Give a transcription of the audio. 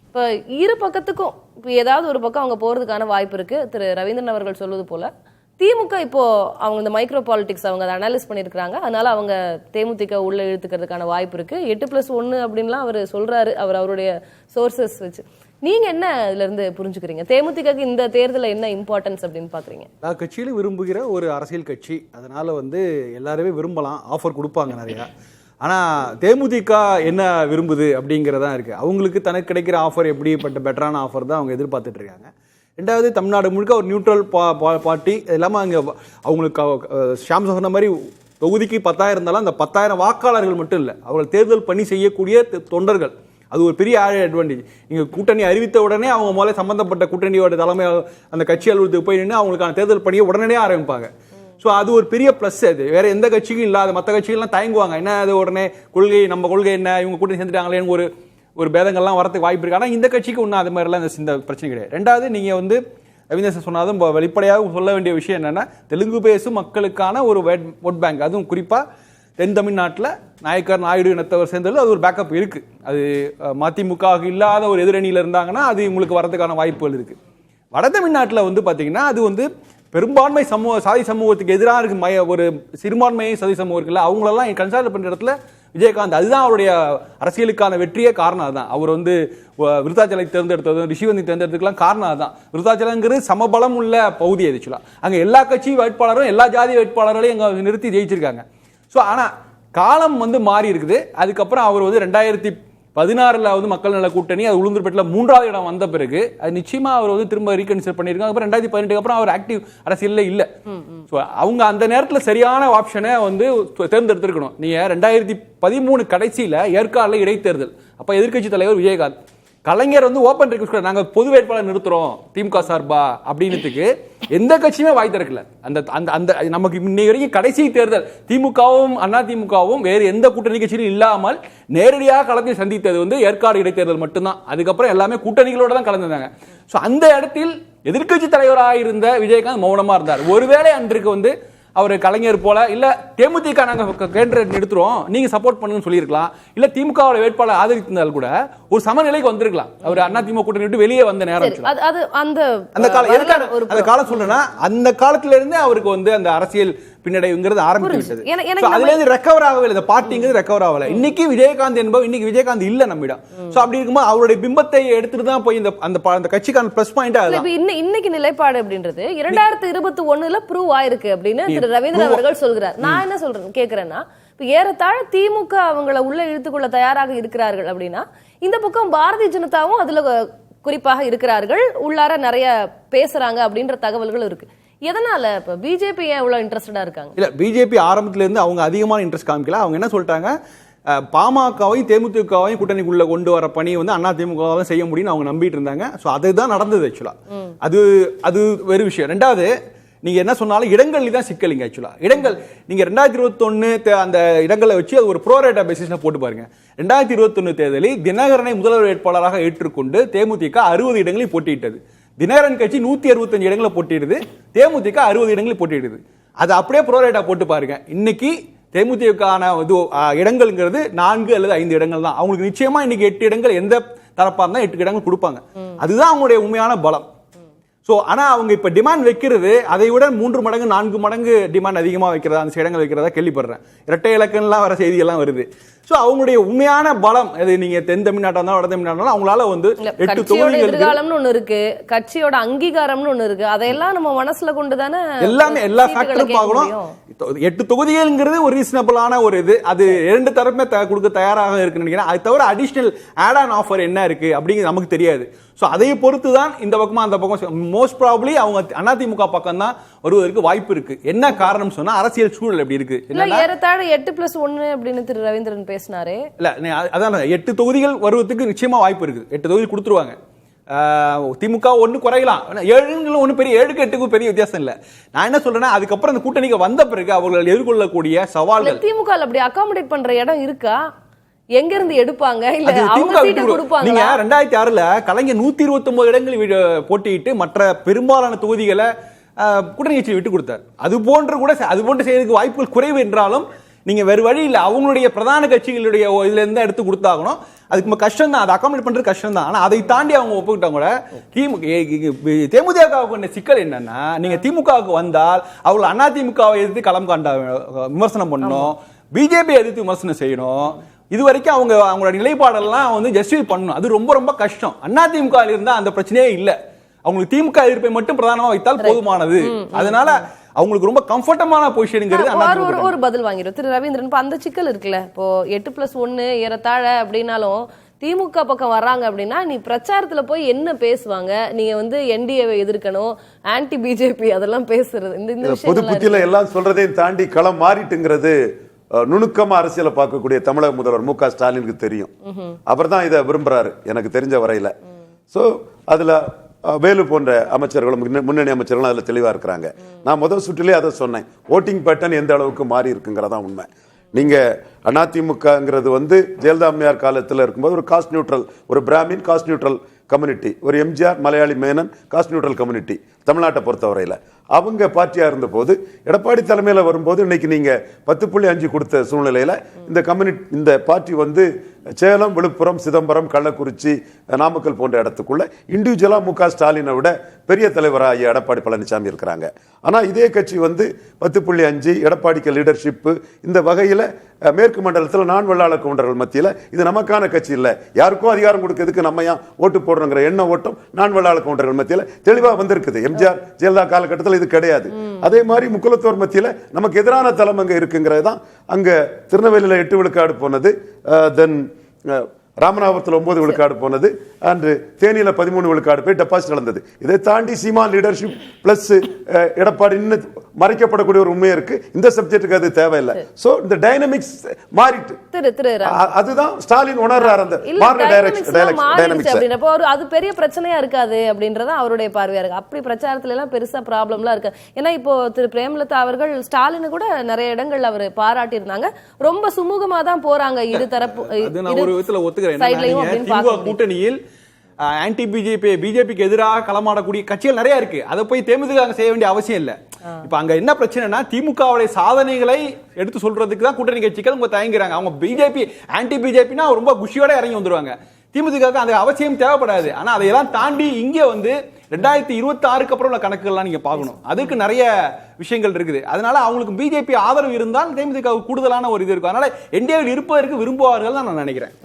இப்போ இரு பக்கத்துக்கும் இப்போ ஏதாவது ஒரு பக்கம் அவங்க போறதுக்கான வாய்ப்பு இருக்கு. திரு ரவீந்திரன் அவர்கள் சொல்வது போல திமுக இப்போ அவங்க இந்த மைக்ரோ பாலிடிக்ஸ் அவங்க அதை அனலைஸ் பண்ணியிருக்கிறாங்க. அதனால அவங்க தேமுதிக உள்ள இழுத்துக்கிறதுக்கான வாய்ப்பு இருக்கு. 8+1 அப்படின்லாம் அவர் சொல்றாரு, அவருடைய சோர்சஸ் வச்சு. நீங்க என்ன இதுல இருந்து புரிஞ்சுக்கிறீங்க? தேமுதிகக்கு இந்த தேர்தலில் என்ன இம்பார்ட்டன்ஸ் அப்படின்னு பாக்குறீங்க? கட்சியிலும் விரும்புகிற ஒரு அரசியல் கட்சி, அதனால எல்லாருமே விரும்பலாம், ஆஃபர் கொடுப்பாங்க நிறையா. ஆனால் தேமுதிக என்ன விரும்புது அப்படிங்கிறதான் இருக்குது. அவங்களுக்கு தனக்கு கிடைக்கிற ஆஃபர் எப்படிப்பட்ட பெட்டரான ஆஃபர் தான் அவங்க எதிர்பார்த்துட்டு இருக்காங்க. ரெண்டாவது, தமிழ்நாடு முழுக்க ஒரு நியூட்ரல் பார்ட்டி. அது இல்லாமல் அங்கே அவங்களுக்கு ஷாம் சொன்ன மாதிரி தொகுதிக்கு 10,000 இருந்தாலும் அந்த 10,000 வாக்காளர்கள் மட்டும் இல்லை, அவர்கள் தேர்தல் பணி செய்யக்கூடிய தொண்டர்கள். அது ஒரு பெரிய அட்வான்டேஜ். நீங்கள் கூட்டணி அறிவித்த உடனே அவங்க முதல்ல சம்பந்தப்பட்ட கூட்டணியோட தலைமை அந்த கட்சி அலுவலகத்துக்கு போய் நின்று அவங்களுக்கான தேர்தல் பணியை உடனடியாக ஆரம்பிப்பாங்க. ஸோ அது ஒரு பெரிய ப்ளஸ். அது வேற எந்த கட்சிக்கும் இல்லாத. மற்ற கட்சிகள்லாம் தயங்குவாங்க, என்ன அது உடனே கொள்கை, நம்ம கொள்கை என்ன, இவங்க கூட்டணி சேர்ந்துட்டாங்களேன்னு ஒரு பேதங்கள்லாம் வரதுக்கு வாய்ப்பு இருக்கு. ஆனால் இந்த கட்சிக்கு ஒன்றும் அது மாதிரிலாம் இந்த பிரச்சனை கிடையாது. ரெண்டாவது, நீங்கள் ரவீந்திரன் சொன்னாலும் வெளிப்படையாக சொல்ல வேண்டிய விஷயம் என்னன்னா, தெலுங்கு பேசும் மக்களுக்கான ஒரு ஓட் பேங்க், அதுவும் குறிப்பாக தென் தமிழ்நாட்டில் நாயக்கர் நாயுடு இனத்தவர் சேர்ந்தது அது ஒரு பேக்கப் இருக்கு. அது மதிமுக இல்லாத ஒரு எதிரணியில் இருந்தாங்கன்னா அது உங்களுக்கு வரதுக்கான வாய்ப்புகள் இருக்கு. வட தமிழ்நாட்டில் பார்த்தீங்கன்னா அது பெரும்பான்மை சாதி சமூகத்துக்கு எதிராக இருக்கு. ஒரு சிறுபான்மை சாதி சமூகம் இருக்குல்ல, அவங்களெல்லாம் கன்சால்ட் பண்ற இடத்துல விஜயகாந்த், அதுதான் அவருடைய அரசியலுக்கான வெற்றியே காரணம். அதுதான் அவர் விருத்தாச்சலை தேர்ந்தெடுத்தது, ரிஷிவந்தி தேர்ந்தெடுத்துக்கலாம் காரணம் அதுதான். விருத்தாச்சலங்கிறது சமபலம் உள்ள பகுதி. ஆக்சுவலா அங்க எல்லா கட்சி வேட்பாளரும் எல்லா ஜாதி வேட்பாளர்களையும் அங்க நிறுத்தி ஜெயிச்சிருக்காங்க. ஸோ ஆனால் காலம் மாறி இருக்குது. அதுக்கப்புறம் அவர் 2016 மக்கள் நல கூட்டணி அது உளுந்தூர்பேட்டில் 3வது இடம் வந்த பிறகு அது நிச்சயமா அவர் திரும்ப ரீகன்சிடர் பண்ணியிருக்காங்க. அப்புறம் 2018 அப்புறம் அவர் ஆக்டிவ் அரசியல்ல இல்லை. ஸோ அவங்க அந்த நேரத்தில் சரியான ஆப்ஷனை தேர்ந்தெடுத்திருக்கணும். நீங்க 2013 கடைசியில் ஏற்காடுல இடைத்தேர்தல், அப்ப எதிர்கட்சி தலைவர் விஜயகாந்த், கலைஞர் ஓபன் ரிக்வெஸ்ட், நாங்க பொது வேட்பாளர் நிறுத்துறோம் திமுக சார்பா அப்படின்னதுக்கு எந்த கட்சியுமே வாய் திறக்கல. அந்த நமக்கு இன்னைக்கு வரைக்கும் கடைசி தேர்தல் திமுகவும் அண்ணா திமுகவும் வேறு எந்த கூட்டணி கட்சியும் இல்லாமல் நேரடியாக களத்தில் சந்தித்தது ஏற்காடு இடைத்தேர்தல் மட்டும்தான். அதுக்கப்புறம் எல்லாமே கூட்டணிகளோட தான் கலந்துருந்தாங்க. ஸோ அந்த இடத்தில் எதிர்கட்சி தலைவராக இருந்த விஜயகாந்த் மௌனமா இருந்தார். ஒருவேளை அன்றைக்கு அவர் கலைஞர் போல இல்ல தேமுதிக நாங்க கேண்டிடேட் எடுத்துறோம், நீங்க சப்போர்ட் பண்ணுங்கன்னு சொல்லியிருக்கலாம். இல்ல திமுக வேட்பாளர் ஆதரித்திருந்தால் கூட ஒரு சமநிலைக்கு வந்திருக்கலாம். அவர் அண்ணா திமுக கூட்டணி விட்டு வெளியே வந்த நேரம் அந்த காலம் சொல்றேன்னா, அந்த காலத்துல இருந்தே அவருக்கு அந்த அரசியல் பின்னடைவுங்கிறது ஆரம்பித்து விட்டது. அதுல இருந்து ரெக்கவர் ஆகவே இல்லை, பார்ட்டிங்கிறது ரெக்கவர் ஆகல. இன்னைக்கு விஜயகாந்த் என்பவர் இன்னைக்கு விஜயகாந்த் இல்ல நம்மிடம். சோ அப்படி இருக்கும்போது அவருடைய பிம்பத்தை எடுத்துட்டு தான் போய் அந்த கட்சிக்கான பிளஸ் பாயிண்ட். இன்னைக்கு நிலைப்பாடு அப்படின்றது 2021 ப்ரூவ் ஆயிருக்கு அப்படின்னு திரு ரவீந்திரன் அவர்கள் சொல்கிறார். நான் என்ன சொல்றேன் கேக்குறேன்னா, இப்ப ஏறத்தாழ திமுக அவங்களை உள்ள இழுத்துக்கொள்ள தயாராக இருக்கிறார்கள் அப்படின்னா, இந்த பக்கம் பாரதிய ஜனதாவும் அதுல குறிப்பாக இருக்கிறார்கள், உள்ளார நிறைய பேசுறாங்க அப்படின்ற தகவல்கள் இருக்கு. எதனால இப்ப பிஜேபி எவ்வளவு இன்ட்ரெஸ்டடா இருக்காங்க? இல்ல, பிஜேபி ஆரம்பத்துல இருந்து அவங்க அதிகமான இன்ட்ரெஸ்ட் காமிக்கல. அவங்க என்ன சொல்லிட்டாங்க, பாமகவையும் தேமுதிகவையும் கூட்டணிக்குள்ள கொண்டு வர பணி அண்ணா திமுக செய்ய முடியும்னு அவங்க நம்பிட்டு இருந்தாங்க. ஸோ அதுதான் நடந்தது. ஆக்சுவலா அது வேறு விஷயம். ரெண்டாவது, நீங்க என்ன சொன்னாலும் இடங்கள் தான் சிக்கலிங்க. ஆக்சுவலா இடங்கள் நீங்க 2021 அந்த இடங்களை வச்சு அது ஒரு ப்ரோரேட்டா பேசிஸ்ல போட்டு பாருங்க. 2021 தேர்தலில் தினகரனை முதல்வர் வேட்பாளராக ஏற்றுக்கொண்டு தேமுதிக 60 இடங்களில் போட்டியிட்டது. தினகரன் கட்சி 165 இடங்களை போட்டிடுது, தேமுதிக 60 இடங்களில் போட்டிடுது. அது அப்படியே ப்ரோரேட்டா போட்டு பாருங்க. இன்னைக்கு தேமுதிகான இடங்கள்ங்கிறது 4 அல்லது 5 இடங்கள் தான். அவங்களுக்கு நிச்சயமா இன்னைக்கு 8 இடங்கள் எந்த தரப்பா இருந்தா 8 இடங்கள் கொடுப்பாங்க. அதுதான் அவங்களுடைய உண்மையான பலம். ஸோ ஆனால் அவங்க இப்போ டிமாண்ட் வைக்கிறது அதை விட 3 மடங்கு 4 மடங்கு டிமாண்ட் அதிகமாக வைக்கிறதா, அந்த இடங்கள் வைக்கிறதா கேள்விப்படுறேன். இரட்டை இலக்கம்லாம் வர செய்திகள்லாம் வருது. ஸோ அவங்களுடைய உண்மையான பலம் அது நீங்க தென் தமிழ்நாட்டா இருந்தாலும் வட தமிழ்நாட்டினாலும் அவங்களால 8 தொகுதிகள் எதிர்காலம்னு ஒண்ணு இருக்கு, கட்சியோட அங்கீகாரம்னு ஒண்ணு இருக்கு. அதெல்லாம் நம்ம மனசுல கொண்டு தானே எல்லாமே எல்லா ஃபேக்டரும் பார்க்கணும். 8 தொகுதிகள்ங்கிறது ஒரு ரீசனபிளான ஒரு இது. அது 2 தரப்புமே கொடுக்க தயாராக இருக்குன்னு நினைக்கிறேன். அது தவிர அடிஷனல் ஆட் ஆன் ஆஃபர் என்ன இருக்கு அப்படிங்கிறது நமக்கு தெரியாது. ஸோ அதை பொறுத்து தான் இந்த பக்கமா அந்த பக்கம் மோஸ்ட் ப்ராபப்லி அவங்க அதிமுக பக்கம் தான் வருவதற்கு வாய்ப்பு இருக்கு. என்ன காரணம் சொன்னா அரசியல் சூழல் எப்படி இருக்கு. ஏறத்தாழ 8+1 அப்படின்னு திரு ரவீந்திரன் பேசினாரே. இல்ல அதான் 8 தொகுதிகள் வருவதற்கு நிச்சயமா வாய்ப்பு இருக்கு. 8 தொகுதிகள் கொடுத்துருவாங்க. திமுக 1 குறையலாம், 7 ஒண்ணு பெரிய 7க்கு 8க்கும் பெரிய வித்தியாசம் இல்ல. நான் என்ன சொல்றேன்னா, அதுக்கப்புறம் அந்த கூட்டணிக்கு வந்த பிறகு அவர்கள் எதிர்கொள்ளக்கூடிய சவால்கள் திமுக அப்படி அகாமடேட் பண்ற இடம் இருக்கா? எங்க இருந்து எடுப்பாங்க? இல்ல அவங்க சீட் கொடுப்பாங்க. நீங்க 2006ல கலைஞர் 129 இடங்களில் போட்டியிட்டு மற்ற பெரும்பாலான தொகுதிகளை கூட்டணி கட்சியை விட்டு கொடுத்தார். அது போன்று செய்யறதுக்கு வாய்ப்புகள் குறைவு என்றாலும் நீங்க வேறு வழி இல்லை, அவங்களுடைய பிரதான கட்சிகளுடைய இதுல இருந்து எடுத்து கொடுத்தாகணும். அதுக்கு கஷ்டம் தான், அதை அகாமடேட் பண்றது கஷ்டம் தான். ஆனா அதை தாண்டி அவங்க ஒப்புக்கிட்டா கூட தேமுதிகவுக்கு சிக்கல் என்னன்னா, நீங்க திமுகவுக்கு வந்தால் அவங்க அதிமுகவை எதிர்த்து களம் காண்ட விமர்சனம் பண்ணணும், பிஜேபி எதிர்த்து விமர்சனம் செய்யணும். இது வரைக்கும் அவங்களோட நிலைப்பாடெல்லாம் வந்து ஜஸ்டிஃபை பண்ணணும். அது ரொம்ப ரொம்ப கஷ்டம். அதிமுக இருந்தா அந்த பிரச்சனையே இல்லை. அவங்களுக்கு திமுக எதிர்ப்பை மட்டும் பிரதானமா வைத்தால் போதுமானது. அதனால அவங்களுக்கு ரொம்ப கம்ஃபர்டபுளான பொசிஷனுங்கிறது. ஒரு பதில் வாங்கிடும் திரு ரவீந்திரன். அந்த சிக்கல் இருக்குல்ல, இப்போ 8+1 ஏறத்தாழ அப்படின்னாலும் திமுக பக்கம் வர்றாங்க அப்படின்னா நீ பிரச்சாரத்துல போய் என்ன பேசுவாங்க, நீங்க வந்து என்டிஏவை எதிர்க்கணும், ஆன்டி பிஜேபி அதெல்லாம் பேசுறது, இந்த பொது புத்தியில எல்லாம் சொல்றதையும் தாண்டி களம் மாறிட்டுங்கிறது நுணுக்கமா அரசியலை பார்க்கக்கூடிய தமிழக முதல்வர் மு க ஸ்டாலினுக்கு தெரியும். அவர் தான் இதை விரும்புறாரு எனக்கு தெரிஞ்ச வரையில. சோ அதுல வேலு போன்ற அமைச்சர்களும் முன்னணி அமைச்சர்களும் அதுல தெளிவா இருக்கிறாங்க. நான் முதல் சுற்றிலே அதை சொன்னேன், ஓட்டிங் பேட்டர்ன் எந்த அளவுக்கு மாறி இருக்குங்கிறதா உண்மை. நீங்க அதிமுகங்கிறது வந்து ஜெயலலிதா அம்மையார் காலத்தில் இருக்கும்போது ஒரு காஸ்ட் நியூட்ரல், ஒரு பிராமின் காஸ்ட் நியூட்ரல் கம்யூனிட்டி, ஒரு MGR Malayali Menon cost neutral community தமிழ்நாட்டை பொறுத்தவரையில் அவங்க பார்ட்டியா இருந்த போது, எடப்பாடி தலைமையில் வரும்போது இன்னைக்கு நீங்க 10.5 கொடுத்த சூழ்நிலையில இந்த கம்யூனிட்டி இந்த பார்ட்டி வந்து சேலம், விழுப்புரம், சிதம்பரம், கள்ளக்குறிச்சி, நாமக்கல் போன்ற இடத்துக்குள்ள இண்டிவிஜுவலா மு க ஸ்டாலினை விட பெரிய தலைவராக எடப்பாடி பழனிசாமி இருக்கிறாங்க. ஆனா இதே கட்சி வந்து 10.5 எடப்பாடிக்கு லீடர்ஷிப் இந்த வகையில மேற்கு மண்டலத்தில் நான் வெள்ளாளர் கவுண்டர்கள் மத்தியில் இது நமக்கான கட்சி இல்லை, யாருக்கும் அதிகாரம் கொடுக்கிறதுக்கு நம்ம ஏன் ஓட்டு போடுறோங்கிற எண்ண ஓட்டம் நான் வெள்ளாளர் கவுண்டர்கள் மத்தியில் தெளிவா வந்திருக்குது. எம்ஜிஆர் ஜெயலலிதா காலகட்டத்தில் இது கிடையாது. அதே மாதிரி முக்குலத்தோர் மத்தியில் நமக்கு எதிரான தளம் அங்க இருக்குங்கிறது தான். அங்க திருநெல்வேலியில் 8 விழுக்காடு போனது, தென் ராமநாதபுரத்தில் 9 விழுக்காடு போனது, அன்று தேனியில 13 விழுக்காடு போய் டெபாசிட் நடந்தது. இதை தாண்டி சீமான் லீடர்ஷிப் பிளஸ் எடப்பாடி மறைக்கப்படக்கூடிய ஒரு உண்மை இருக்கு. இந்த சப்ஜெக்ட்டுக்கு அது தேவையில்லை. சோ இந்த டைனமிக்ஸ் மாறிட்டு அதுதான் ஸ்டாலின் உணர்றாரு. அந்த அது பெரிய பிரச்சனையா இருக்காது அப்படின்றத அவருடைய பார்வையா இருக்கு. அப்படி பிரச்சாரத்துல எல்லாம் பெருசா ப்ராப்ளம்லாம் இருக்கு. ஏன்னா இப்போ திரு பிரேமலதா அவர்கள் ஸ்டாலின் கூட நிறைய இடங்கள்ல அவர் பாராட்டி இருந்தாங்க, ரொம்ப சுமூகமா தான் போறாங்க இரு தரப்பு. கூட்டணியில் ஆன்டி பிஜேபிக்கு எதிராக களமாடக்கூடிய கட்சிகள் நிறைய இருக்கு. அதை போய் தேமுதிக செய்ய வேண்டிய அவசியம் இல்ல. இப்ப அங்க என்ன பிரச்சனைனா, திமுகவுடைய சாதனைகளை எடுத்து சொல்றதுக்கு தான் கூட்டணி கட்சிகள் அவங்க தயங்குறாங்க. அவங்க பிஜேபி ஆன்டி பிஜேபினா ரொம்ப குஷியோட இறங்கி வந்துருவாங்க. திமுக அந்த அவசியம் தேவைப்படாது. ஆனா அதையெல்லாம் தாண்டி இங்க வந்து 2026க்கு அப்புறம் உள்ள கணக்குகள்லாம் நீங்க பார்க்கணும். அதுக்கு நிறைய விஷயங்கள் இருக்குது. அதனால அவங்களுக்கு பிஜேபி ஆதரவு இருந்தால் தேமுதிக கூடுதலான ஒரு இது இருக்கும். அதனால என்டிஏவில் இருப்பதற்கு விரும்புவார்கள் தான் நான் நினைக்கிறேன்.